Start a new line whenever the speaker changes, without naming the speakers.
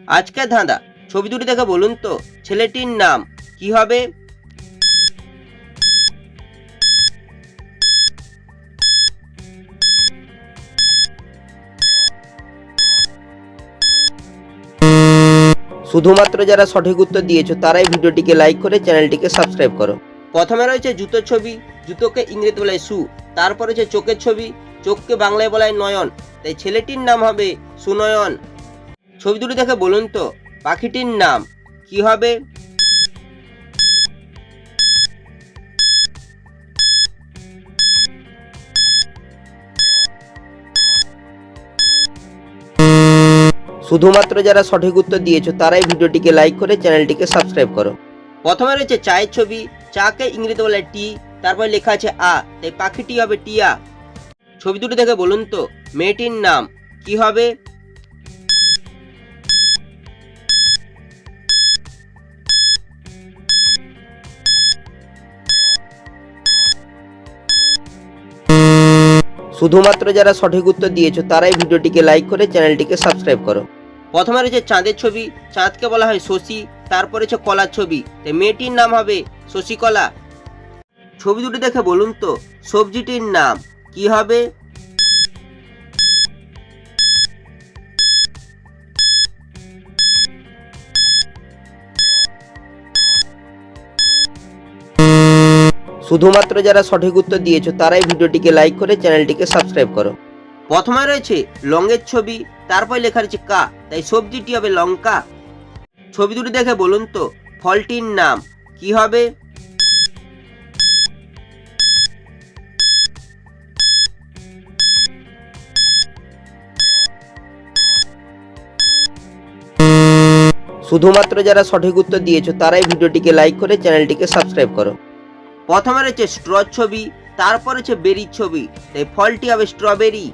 আজকের ধাঁধা, ছবি দুটি দেখে বলুন তো ছেলেটির নাম কি হবে? শুধুমাত্র যারা সঠিক উত্তর দিয়েছো তারাই ভিডিওটিকে লাইক করে চ্যানেলটিকে সাবস্ক্রাইব করো। প্রথমে রয়েছে জুতোর ছবি, জুতোকে ইংরেজিতে বলা হয় শু। তারপর রয়েছে চোখের ছবি, চোখকে বাংলায় বলা হয় নয়ন, তাই ছেলেটির নাম হবে সুনয়ন। ছবি দুটি দেখে বলুন তো পাখিটির নাম কি হবে? শুধুমাত্র যারা সঠিক উত্তর দিয়েছো তারাই ভিডিওটিকে লাইক করে চ্যানেলটিকে সাবস্ক্রাইব করো। প্রথমে রয়েছে চায়ের ছবি, চাকে ইংরেজিতে বলা হয় টি, তারপরে লেখা আছে আ, তাই পাখিটি হবে টিয়া। ছবি দুটি দেখে বলুন তো মেয়েটির নাম কি হবে? শুধুমাত্র যারা সঠিক উত্তর দিয়েছো তারাই ভিডিওটিকে লাইক করে চ্যানেলটিকে সাবস্ক্রাইব করো। প্রথমে রয়েছে চাঁদের ছবি, চাঁদকে বলা হয় শশী, তারপরে রয়েছে কলার ছবি, তাই মেয়েটির নাম হবে শশীকলা। ছবি দুটি দেখে বলুন তো সবজিটির নাম কি হবে? শুধুমাত্র যারা সঠিক উত্তর দিয়েছো তারাই ভিডিওটিকে লাইক করে চ্যানেলটিকে সাবস্ক্রাইব করো। প্রথমে রয়েছে লঙ্গের ছবি, তারপর লেখা রয়েছে কা, তাই সবজিটি হবে লঙ্কা। ছবি দুটি দেখে বলুন তো ফলটির নাম কি হবে? শুধুমাত্র যারা সঠিক উত্তর দিয়েছো তারাই ভিডিওটিকে লাইক করে চ্যানেলটিকে সাবস্ক্রাইব করো। প্রথমে রয়েছে স্ট্রর ছবি, তারপর রয়েছে বেরির ছবি, তাই ফলটি হবে স্ট্রবেরি।